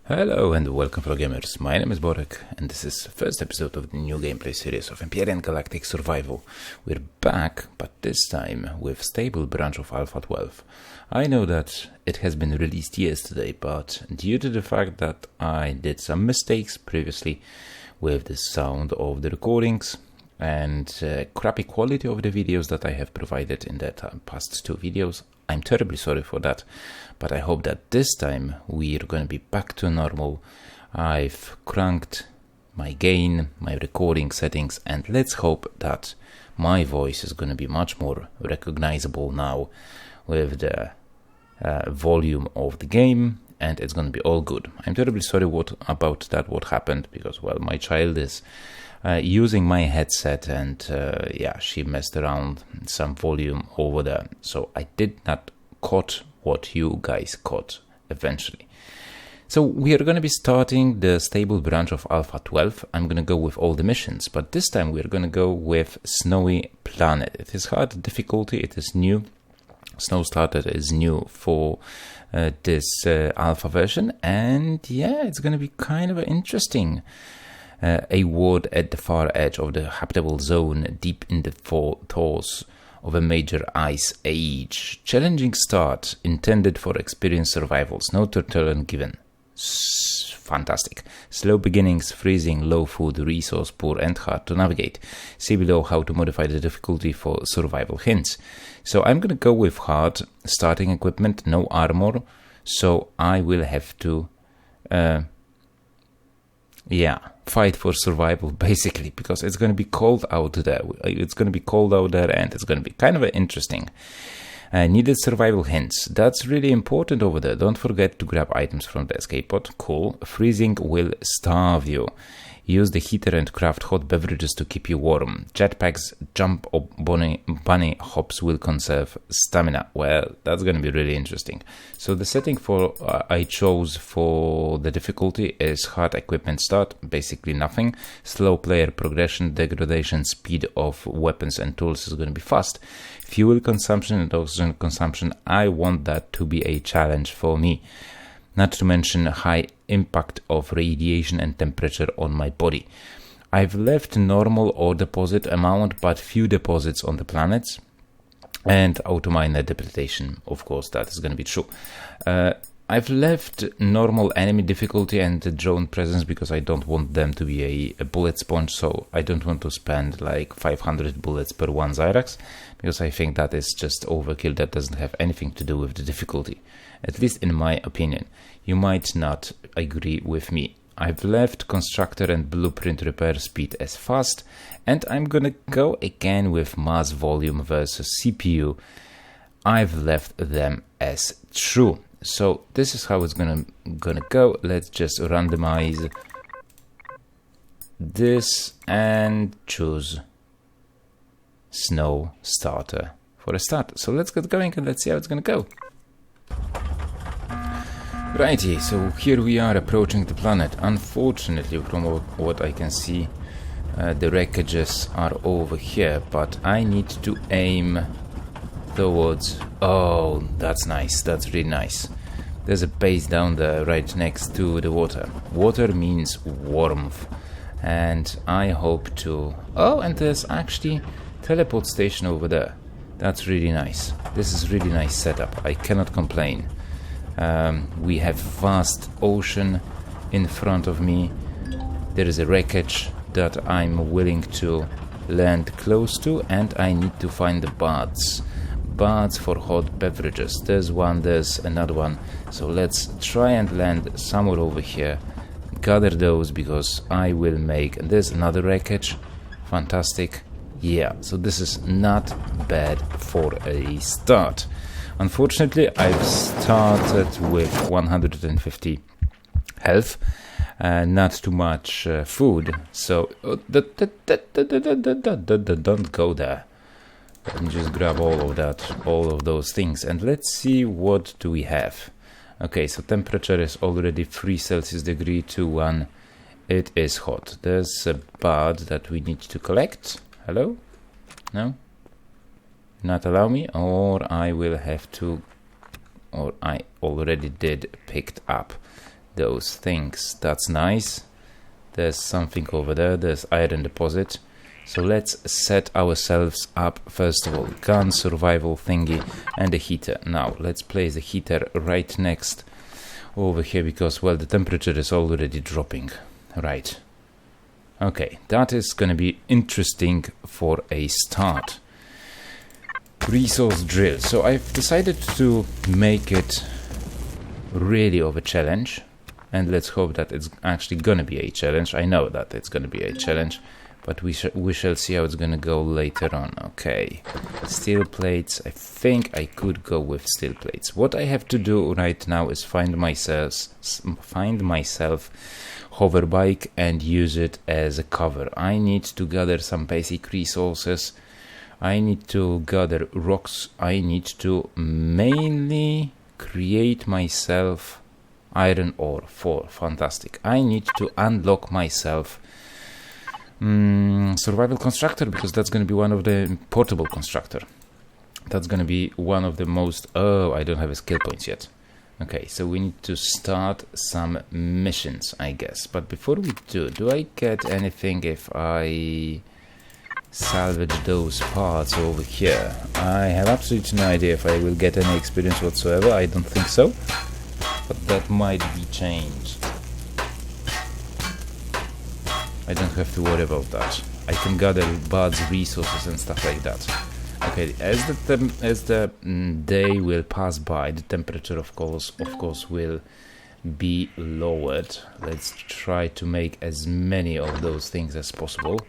Hello and welcome fellow gamers, my name is Borek and this is the first episode of the new gameplay series of Empyrion Galactic Survival. We're back, but this time with stable branch of Alpha 12. I know that it has been released yesterday, but due to the fact that I did some mistakes previously with the sound of the recordings and crappy quality of the videos that I have provided in the past two videos, I'm terribly sorry for that, but I hope that this time we're going to be back to normal. I've cranked my gain, my recording settings, and let's hope that my voice is going to be much more recognizable now with the volume of the game, and it's going to be all good. I'm terribly sorry about what happened, because, well, my child is using my headset and yeah, she messed around some volume over there, so I did not caught what you guys caught eventually. So we are going to be starting the stable branch of Alpha 12. I'm going to go with all the missions, but this time we're going to go with Snowy Planet. It is hard difficulty, it is new. Snow Starter is new for this alpha version, and yeah, it's going to be kind of interesting. A world at the far edge of the habitable zone, deep in the thaws of a major ice age. Challenging start, intended for experienced survivals. No tutorial given. Fantastic. Slow beginnings, freezing, low food, resource poor, and hard to navigate. See below how to modify the difficulty for survival hints. So I'm gonna go with hard. Starting equipment, no armor. So I will have to yeah, fight for survival basically, because it's going to be cold out there. It's going to be cold out there, and it's going to be kind of interesting. Needed survival hints. That's really important over there. Don't forget to grab items from the escape pod. Cool. Freezing will starve you. Use the heater and craft hot beverages to keep you warm. Jetpacks, jump or bunny hops will conserve stamina. Well, that's going to be really interesting. So the setting for I chose for the difficulty is hard equipment start, basically nothing. Slow player progression, degradation, speed of weapons and tools is going to be fast. Fuel consumption and oxygen consumption, I want that to be a challenge for me. Not to mention high impact of radiation and temperature on my body. I've left normal ore deposit amount, but few deposits on the planets. And auto-miner depletion, of course, that is going to be true. I've left normal enemy difficulty and the drone presence because I don't want them to be a bullet sponge, so I don't want to spend like 500 bullets per one Zyrax, because I think that is just overkill. That doesn't have anything to do with the difficulty, at least in my opinion. You might not agree with me. I've left Constructor and Blueprint repair speed as fast, and I'm gonna go again with mass volume versus CPU. I've left them as true. So this is how it's gonna go. Let's just randomize this and choose Snow Starter for a start. So let's get going and let's see how it's gonna go. Righty, so here we are approaching the planet. Unfortunately, from what I can see, the wreckages are over here, but I need to aim towards... Oh, that's nice, that's really nice. There's a base down there right next to the water. Water means warmth, and I hope to... Oh, and there's actually teleport station over there. That's really nice. This is really nice setup, I cannot complain. We have vast ocean in front of me. There is a wreckage that I'm willing to land close to, and I need to find the baths for hot beverages. There's one, there's another one, so let's try and land somewhere over here, gather those, because I will make... And there's another wreckage. Fantastic. Yeah, so this is not bad for a start. Unfortunately, I've started with 150 health, not too much food, so don't go there. Let me just grab all of those things, and let's see what do we have. Okay, so temperature is already 3 Celsius degree to 1. It is hot. There's a bud that we need to collect. Hello? No? Not allow me, or I will have to, or I already did picked up those things. That's nice. There's something over there. There's iron deposit. So let's set ourselves up first of all. Gun, survival thingy, and a heater. Now let's place the heater right next over here because, well, the temperature is already dropping. Right. Okay, that is gonna be interesting for a start. Resource drill. So I've decided to make it really of a challenge, and let's hope that it's actually gonna be a challenge. I know that it's gonna be a challenge, but we shall see how it's gonna go later on. Okay, steel plates. I think I could go with steel plates. What I have to do right now is find myself hover bike and use it as a cover. I need to gather some basic resources. I need to gather rocks. I need to mainly create myself iron ore. Fantastic. I need to unlock myself survival constructor, because that's going to be one of the portable constructor. That's going to be one of the most... Oh, I don't have a skill points yet. Okay, so we need to start some missions, I guess. But before we do I get anything if I salvage those parts over here? I have absolutely no idea if I will get any experience whatsoever. I don't think so, but that might be changed. I don't have to worry about that. I can gather Bud's resources and stuff like that. Okay, as the day will pass by, the temperature of course will be lowered. Let's try to make as many of those things as possible.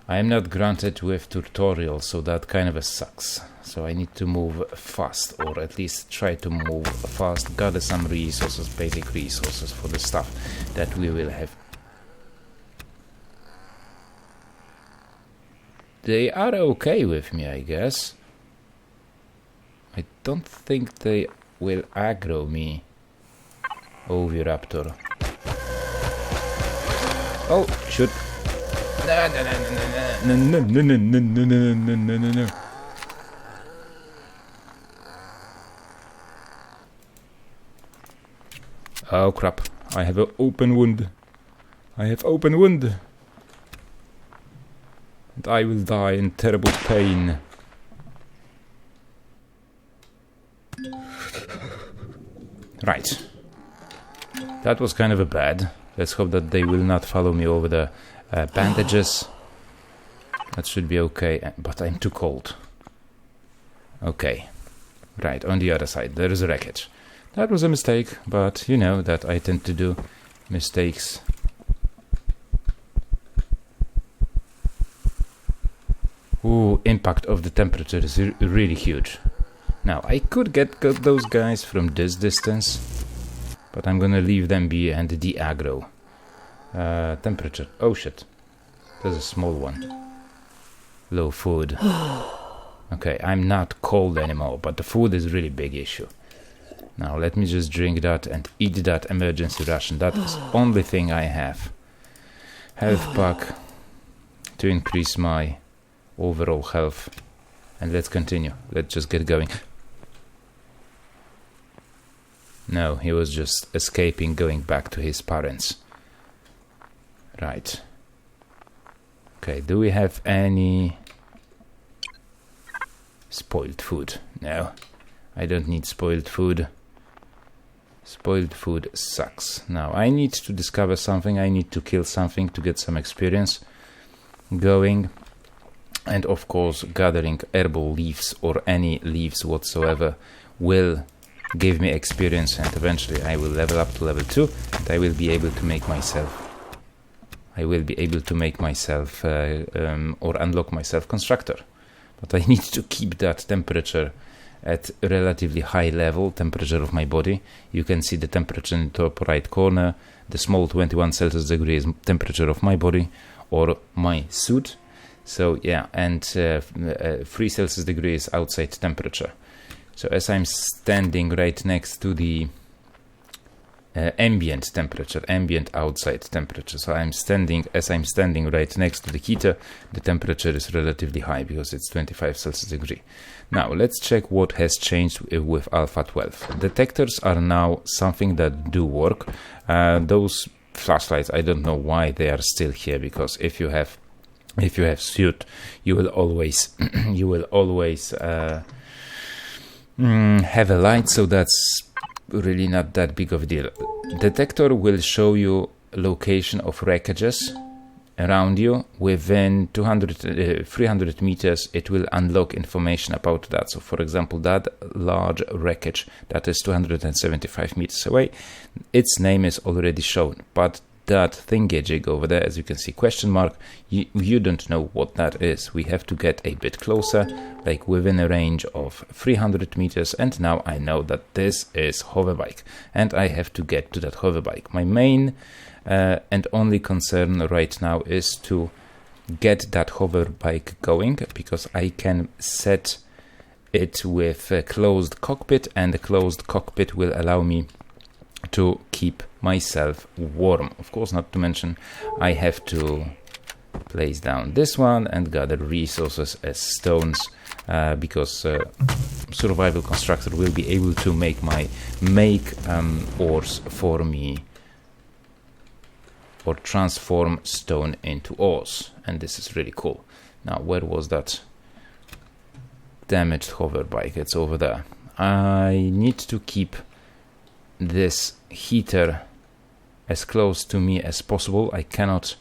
I am not granted with tutorial, so that kind of sucks. So I need to move fast, or at least try to move fast, gather some resources, basic resources for the stuff that we will have. They are okay with me, I guess. I don't think they will aggro me. Oviraptor. Oh, shoot. No. Oh crap, I have an open wound. And I will die in terrible pain. Right. That was kind of a bad. Let's hope that they will not follow me over the bandages. That should be okay, but I'm too cold. Okay. Right, on the other side, there is a wreckage. That was a mistake, but you know that I tend to do mistakes. Ooh, impact of the temperature is really huge. Now, I could get those guys from this distance, but I'm gonna leave them be and de-aggro. Temperature. Oh shit. There's a small one. Low food. Okay, I'm not cold anymore, but the food is a really big issue. Now, let me just drink that and eat that emergency ration. That is the only thing I have. Health pack to increase my overall health. And let's continue. Let's just get going. No, he was just escaping, going back to his parents. Right. Okay, do we have any spoiled food? No, I don't need spoiled food. Spoiled food sucks. Now, I need to discover something. I need to kill something to get some experience going. And of course, gathering herbal leaves or any leaves whatsoever will give me experience, and eventually I will level up to level 2 and I will be able to make myself or unlock myself Constructor. But I need to keep that temperature at a relatively high level, temperature of my body. You can see the temperature in the top right corner. The small 21 Celsius degree is temperature of my body or my suit. So yeah, and 3 Celsius degree is outside temperature. So as I'm standing right next to the ambient temperature, ambient outside temperature. So as I'm standing right next to the heater, the temperature is relatively high because it's 25 Celsius degree. Now let's check what has changed with Alpha 12. Detectors are now something that do work. Those flashlights, I don't know why they are still here, because if you have suit, you will always have a light, so that's really not that big of a deal. Detector will show you location of wreckages around you. Within 300 meters, it will unlock information about that. So for example, that large wreckage that is 275 meters away, its name is already shown, but that thingy-jig over there, as you can see, question mark, you don't know what that is. We have to get a bit closer, like within a range of 300 meters, and now I know that this is hoverbike, and I have to get to that hoverbike. My main and only concern right now is to get that hoverbike going, because I can set it with a closed cockpit, and the closed cockpit will allow me to keep myself warm. Of course, not to mention I have to place down this one and gather resources as stones, because survival constructor will be able to make ores for me, or transform stone into ores, and this is really cool. Now, where was that damaged hoverbike? It's over there. I need to keep this heater as close to me as possible. I cannot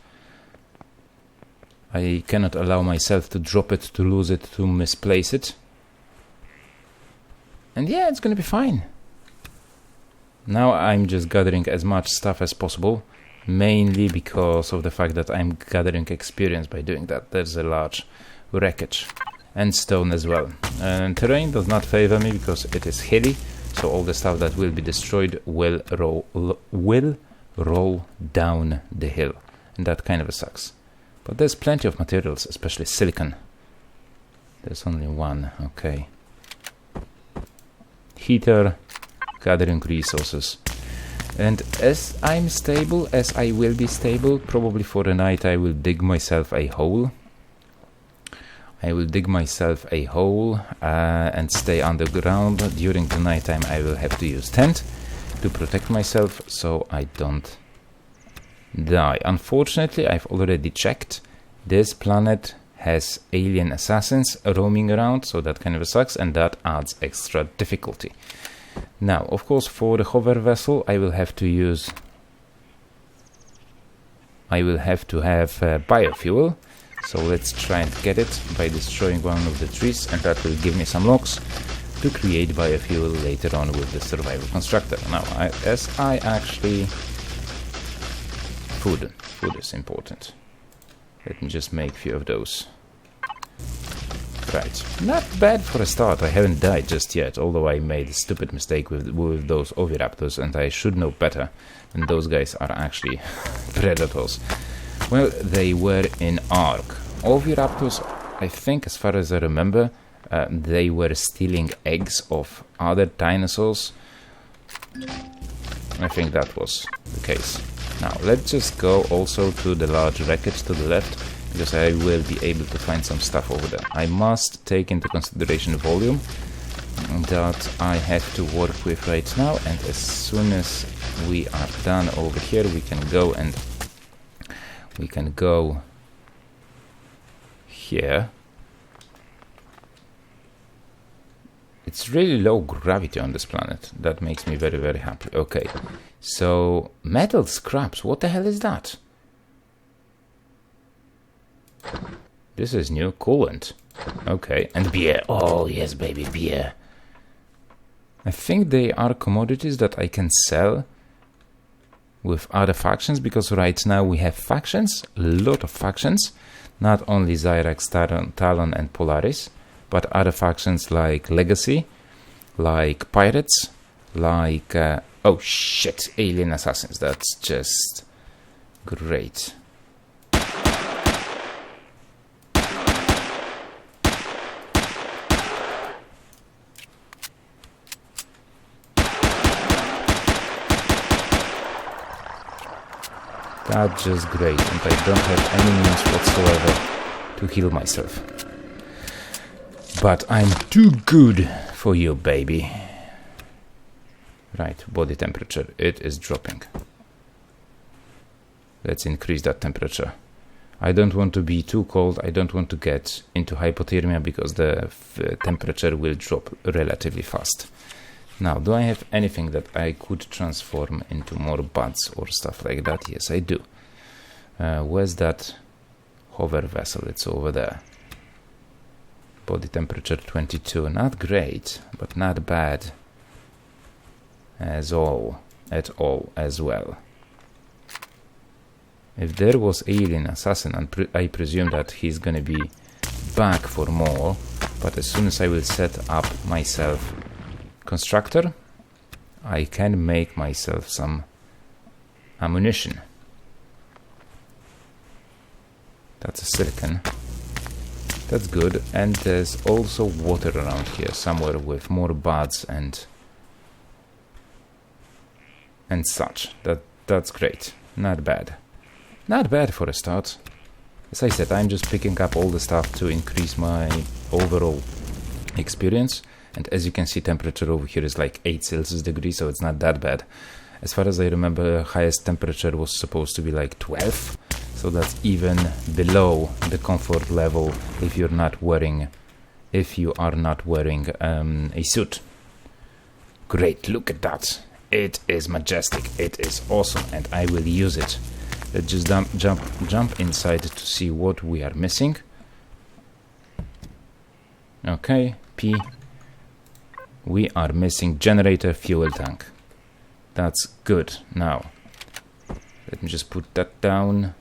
allow myself to drop it, to lose it, to misplace it. And yeah, it's gonna be fine. Now I'm just gathering as much stuff as possible, mainly because of the fact that I'm gathering experience by doing that. There's a large wreckage and stone as well. And terrain does not favor me because it is hilly. So all the stuff that will be destroyed will roll down the hill, and that kind of sucks. But there's plenty of materials, especially silicon. There's only one, okay. Heater, gathering resources. And as I'm stable, as I will be stable, probably for the night I will dig myself a hole. And stay underground. During the nighttime I will have to use tent to protect myself so I don't die. Unfortunately, I've already checked. This planet has alien assassins roaming around, so that kind of sucks, and that adds extra difficulty. Now, of course, for the hover vessel, I will have to have biofuel. So let's try and get it by destroying one of the trees, and that will give me some logs to create biofuel later on with the survival constructor. Now, food is important. Let me just make a few of those. Right, not bad for a start. I haven't died just yet, although I made a stupid mistake with those oviraptors, and I should know better. And those guys are actually predators. Well, they were in Ark. Oviraptors, I think, as far as I remember, they were stealing eggs of other dinosaurs. I think that was the case. Now, let's just go also to the large wreckage to the left, because I will be able to find some stuff over there. I must take into consideration volume that I have to work with right now, and as soon as we are done over here, we can go here. It's really low gravity on this planet. That makes me very, very happy. Okay, so metal scraps. What the hell is that? This is new. Coolant. Okay, and beer. Oh yes, baby, beer. I think they are commodities that I can sell with other factions, because right now we have factions, a lot of factions, not only Zyrax, Talon and Polaris, but other factions like Legacy, like Pirates, like oh shit, Alien Assassins. That's just great. That's just great, and I don't have any means whatsoever to heal myself. But I'm too good for you, baby. Right, body temperature, it is dropping. Let's increase that temperature. I don't want to be too cold, I don't want to get into hypothermia because the temperature will drop relatively fast. Now, do I have anything that I could transform into more buds or stuff like that? Yes, I do. Where's that hover vessel? It's over there. Body temperature 22. Not great, but not bad at all as well. If there was alien assassin, I presume that he's gonna be back for more, but as soon as I will set up myself Constructor, I can make myself some ammunition. That's a silicon. That's good, and there's also water around here somewhere with more buds and such. That's great. Not bad. Not bad for a start. As I said, I'm just picking up all the stuff to increase my overall experience. And as you can see, temperature over here is like 8 Celsius degrees, so it's not that bad. As far as I remember, highest temperature was supposed to be like 12. So that's even below the comfort level if you are not wearing a suit. Great, look at that. It is majestic, it is awesome, and I will use it. Let's just jump inside to see what we are missing. Okay, P. We are missing generator fuel tank. That's good. Now, let me just put that down.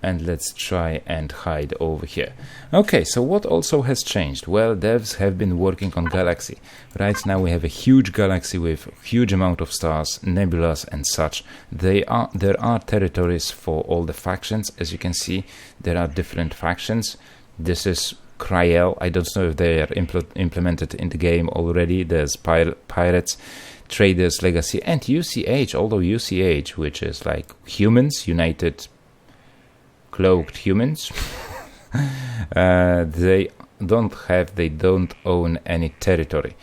And let's try and hide over here. Okay, so what also has changed? Well, devs have been working on Galaxy. Right now we have a huge galaxy with huge amount of stars, nebulas and such. There are territories for all the factions. As you can see, there are different factions. This is Cryel. I don't know if they are implemented in the game already. There's Pirates, Traders, Legacy, and UCH. Although UCH, which is like Humans United, cloaked humans, they don't own any territory.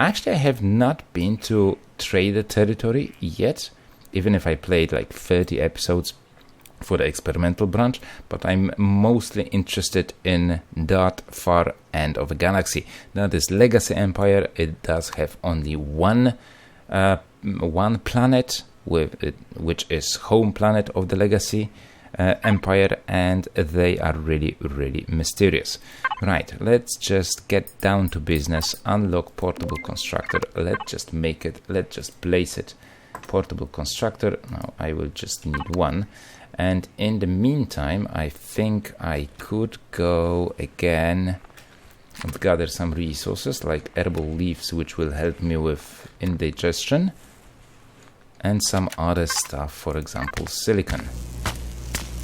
Actually, I have not been to Trader territory yet, even if I played like 30 episodes for the experimental branch, but I'm mostly interested in that far end of the galaxy. That is Legacy Empire. It does have only one planet, which is home planet of the Legacy Empire, and they are really, really mysterious. Right, let's just get down to business. Unlock portable constructor. Let's just make it, let's just place it. Portable constructor. Now I will just need one, and in the meantime I think I could go again and gather some resources like herbal leaves, which will help me with indigestion, and some other stuff, for example silicon.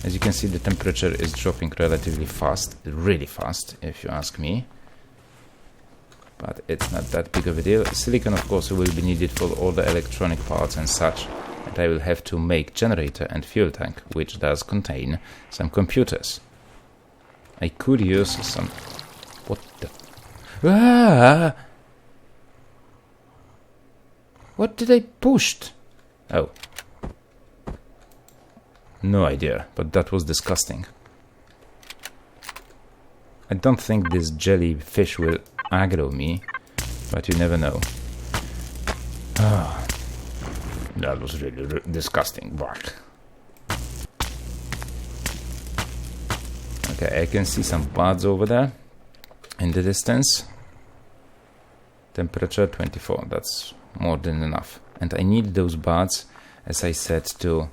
As you can see, the temperature is dropping relatively fast, really fast if you ask me, but it's not that big of a deal. Silicon of course will be needed for all the electronic parts and such, and I will have to make generator and fuel tank, which does contain some computers. I could use some... What the... Ah! What did I push? Oh. No idea, but that was disgusting. I don't think this jellyfish will aggro me, but you never know. Ah, that was really disgusting. Bark. Okay, I can see some buds over there in the distance. Temperature 24, that's more than enough. And I need those buds, as I said, to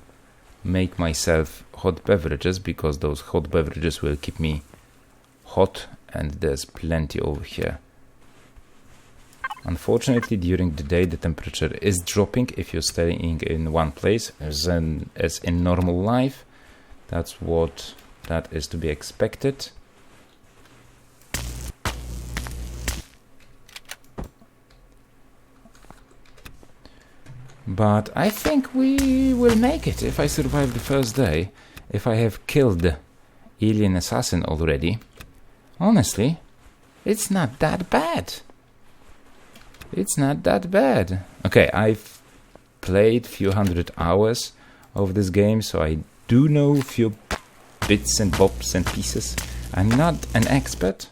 make myself hot beverages, because those hot beverages will keep me hot, and there's plenty over here. Unfortunately, during the day the temperature is dropping if you're staying in one place, as in normal life. That is to be expected. But I think we will make it if I survive the first day. If I have killed alien assassin already. Honestly, it's not that bad. It's not that bad. Okay, I've played few hundred hours of this game, so I do know a few bits and bobs and pieces. I'm not an expert,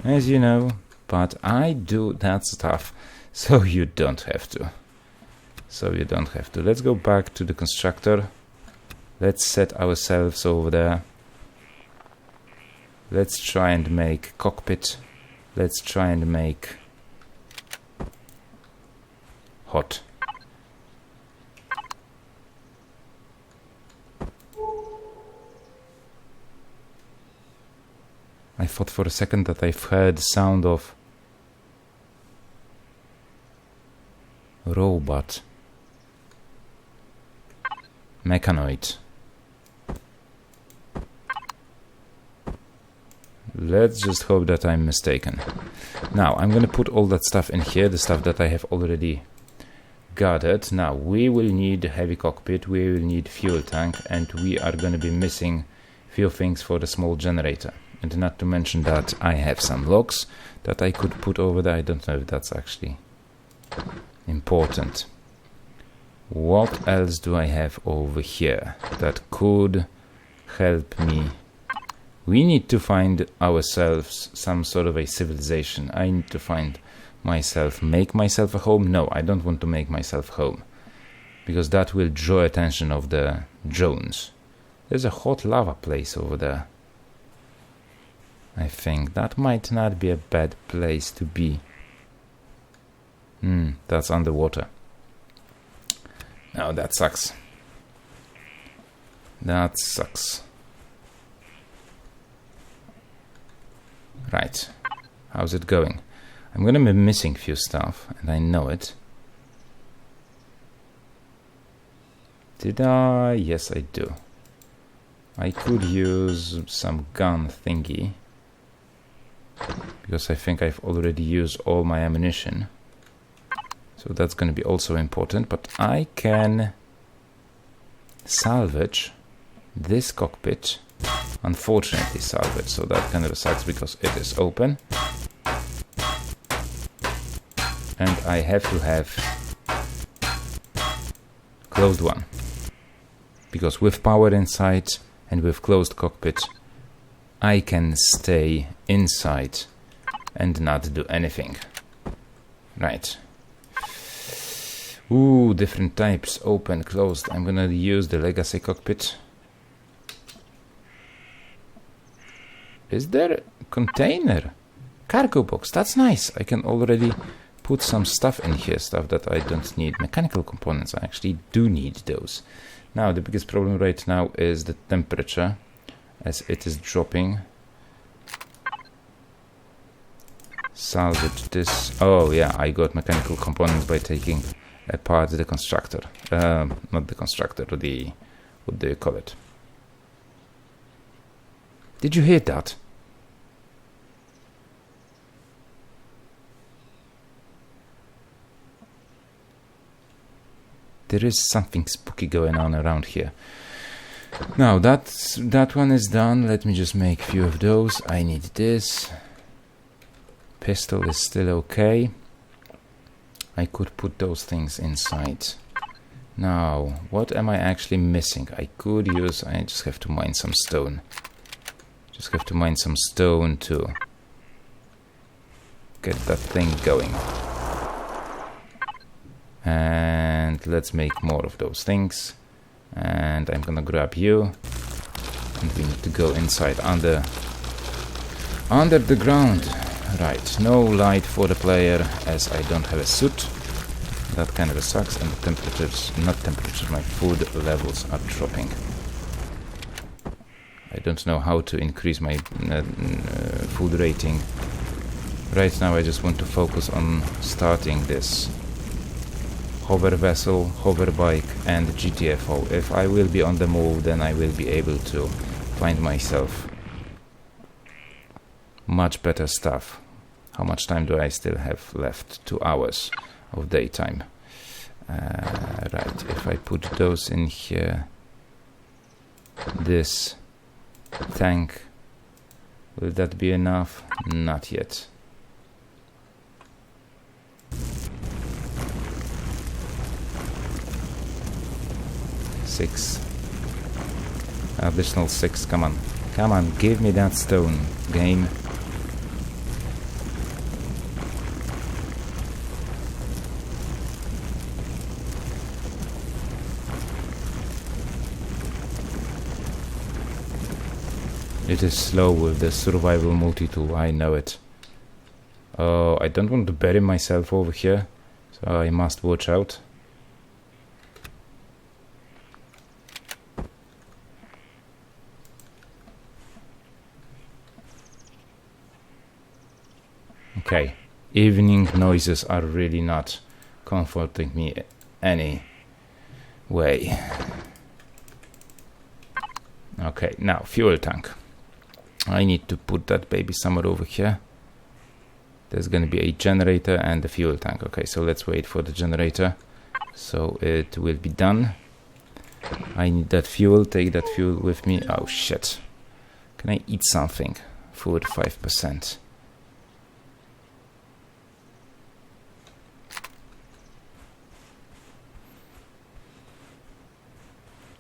as you know, but I do that stuff, so you don't have to. Let's go back to the constructor. Let's set ourselves over there. Let's try and make cockpit. Let's try and make hot. I thought for a second that I've heard the sound of robot. Mechanoid. Let's just hope that I'm mistaken. Now, I'm gonna put all that stuff in here, the stuff that I have already gathered. Now, we will need a heavy cockpit, we will need fuel tank, and we are gonna be missing few things for the small generator. And not to mention that I have some logs that I could put over there. I don't know if that's actually important. What else do I have over here that could help me? We need to find ourselves some sort of a civilization. I need to find myself, make myself a home. No, I don't want to make myself home, because that will draw attention of the drones. There's a hot lava place over there. I think that might not be a bad place to be. That's underwater. Now that sucks. That sucks. Right. How's it going? I'm gonna be missing few stuff, and I know it. Did I? Yes, I do. I could use some gun thingy, because I think I've already used all my ammunition. So that's going to be also important, but I can salvage this cockpit. Unfortunately salvage, so that kind of sucks because it is open. And I have to have closed one. Because with power inside and with closed cockpit, I can stay inside and not do anything. Right. Ooh, different types, open, closed. I'm gonna use the legacy cockpit. Is there a container? Cargo box, that's nice. I can already put some stuff in here, stuff that I don't need. Mechanical components, I actually do need those. Now, the biggest problem right now is the temperature, as it is dropping. Salvage this. Oh yeah, I got mechanical components by taking apart the constructor. Not the constructor, the... what do you call it? Did you hear that? There is something spooky going on around here. Now that one is done. Let me just make a few of those. I need this. Pistol is still okay. I could put those things inside. Now, what am I actually missing? I could use... I just have to mine some stone. Just have to mine some stone to get that thing going. And let's make more of those things. And I'm gonna grab you. And we need to go inside under the ground. Right, no light for the player as I don't have a suit. That kind of sucks, and the temperatures, not temperatures, my food levels are dropping. I don't know how to increase my food rating. Right now I just want to focus on starting this hover vessel, hover bike and GTFO. If I will be on the move, then I will be able to find myself much better stuff. How much time do I still have left? 2 hours of daytime. Right, if I put those in here, this tank, will that be enough? Not yet. Six. Additional 6, come on. Come on, give me that stone, game. It is slow with the survival multi-tool, I know it. Oh, I don't want to bury myself over here, so I must watch out. Okay, evening noises are really not comforting me any way. Okay, now fuel tank. I need to put that baby somewhere over here. There's gonna be a generator and a fuel tank. Okay, so let's wait for the generator. So it will be done. I need that fuel, take that fuel with me. Oh shit. Can I eat something? Food 5%.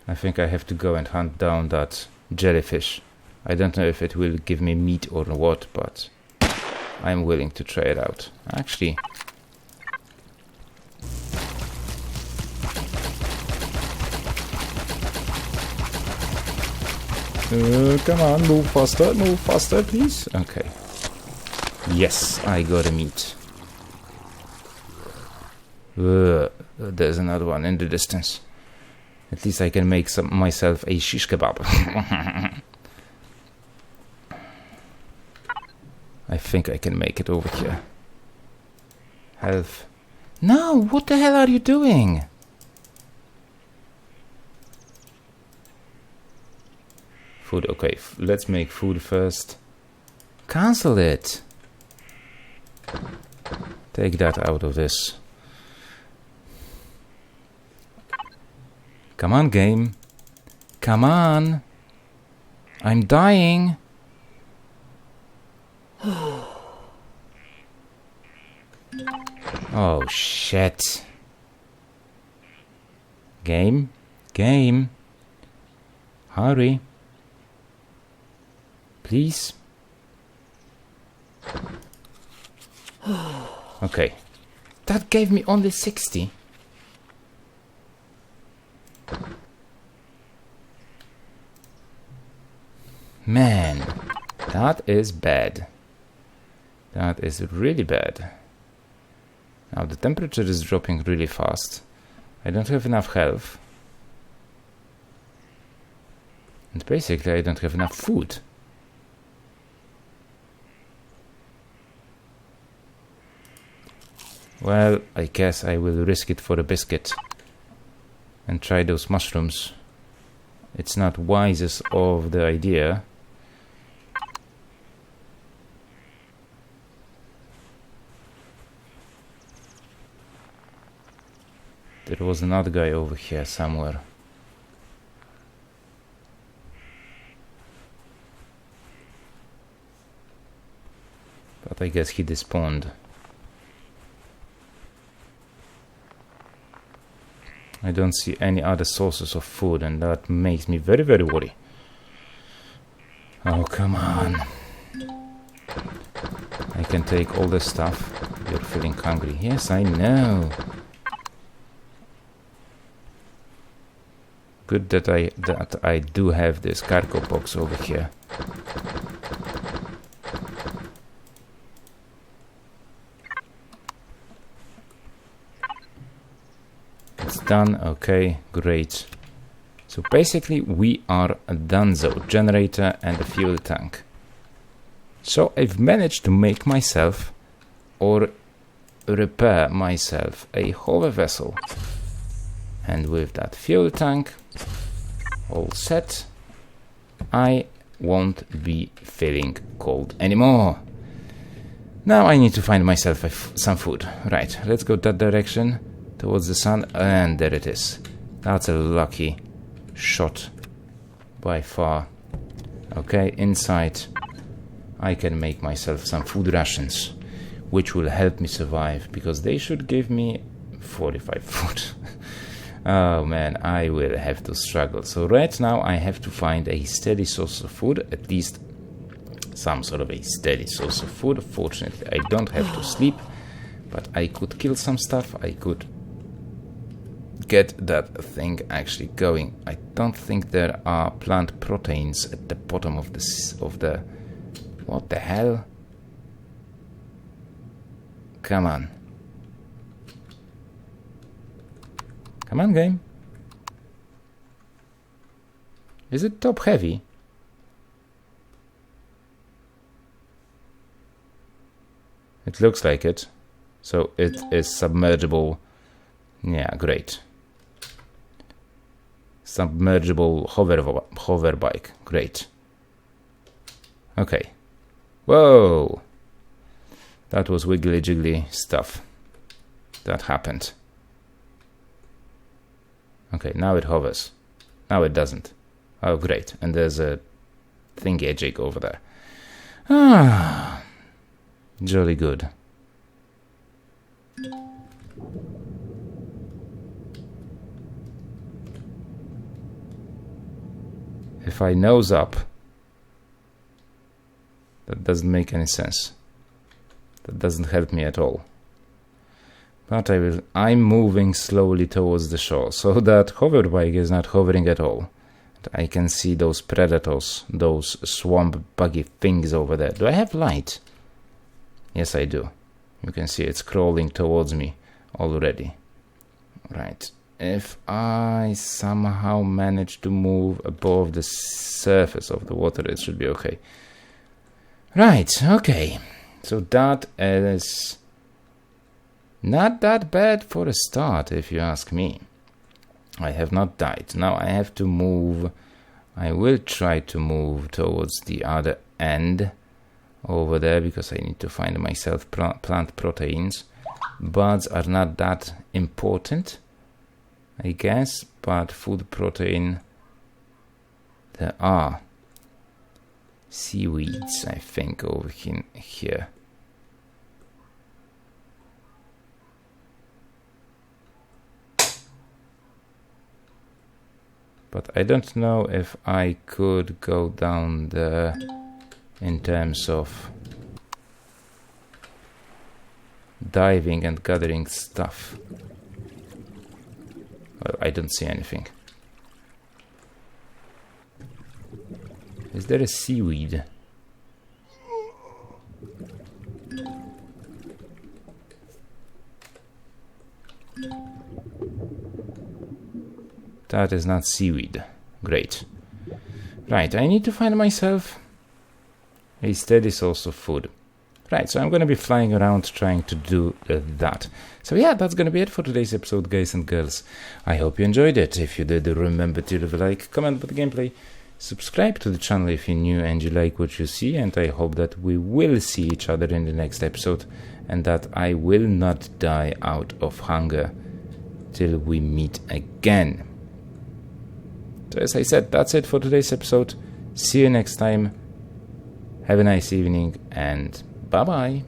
I think I have to go and hunt down that jellyfish. I don't know if it will give me meat or what, but I'm willing to try it out. Actually, come on, move faster, please. Okay. Yes, I got a meat. There's another one in the distance. At least I can make myself a shish kebab. I think I can make it over here. Health. No, what the hell are you doing? Food, okay, let's make food first. Cancel it. Take that out of this. Come on, game. Come on. I'm dying. Oh, shit. Game. Game. Hurry. Please. Okay. That gave me only 60. Man, that is bad. That is really bad. Now the temperature is dropping really fast. I don't have enough health. And basically I don't have enough food. Well, I guess I will risk it for a biscuit. And try those mushrooms. It's not wisest of the idea. There was another guy over here somewhere. But I guess he despawned. I don't see any other sources of food, and that makes me very, very worried. Oh, come on. I can take all this stuff. You're feeling hungry. Yes, I know. Good that I do have this cargo box over here. Done. Okay, great. So basically we are donezo. Generator and a fuel tank. So I've managed to make myself or repair myself a hover vessel, and with that fuel tank all set, I won't be feeling cold anymore. Now I need to find myself some food. Right, let's go that direction. towards the sun, and there it is. That's a lucky shot by far. Okay, inside I can make myself some food rations, which will help me survive, because they should give me 45 food. Oh man, I will have to struggle. So right now I have to find a steady source of food, at least some sort of a steady source of food. Fortunately, I don't have to sleep, but I could kill some stuff. I could get that thing actually going. I don't think there are plant proteins at the bottom of the what the hell? Come on. Come on, game. Is it top heavy? It looks like it. So it is submergible. Yeah, great. Submergible hover bike. Great. Okay. Whoa! That was wiggly jiggly stuff that happened. Okay, now it hovers. Now it doesn't. Oh, great. And there's a thingy jig over there. Ah, jolly good. If I nose up, that doesn't make any sense. That doesn't help me at all. But I'm moving slowly towards the shore, so that hover bike is not hovering at all. I can see those predators, those swamp buggy things over there. Do I have light? Yes, I do. You can see it's crawling towards me already. Right. If I somehow manage to move above the surface of the water, it should be okay. Right, okay. So that is not that bad for a start, if you ask me. I have not died. Now I have to move. I will try to move towards the other end over there, because I need to find myself plant proteins. Buds are not that important, I guess, but food protein, there are seaweeds, I think, over here. But I don't know if I could go down there in terms of diving and gathering stuff. Well, I don't see anything. Is there a seaweed? That is not seaweed. Great. Right, I need to find myself a steady source of food. Right, so I'm going to be flying around trying to do that. So yeah, that's going to be it for today's episode, guys and girls. I hope you enjoyed it. If you did, remember to leave a like, comment about the gameplay, subscribe to the channel if you're new and you like what you see, and I hope that we will see each other in the next episode, and that I will not die out of hunger till we meet again. So as I said, that's it for today's episode. See you next time. Have a nice evening, and bye-bye.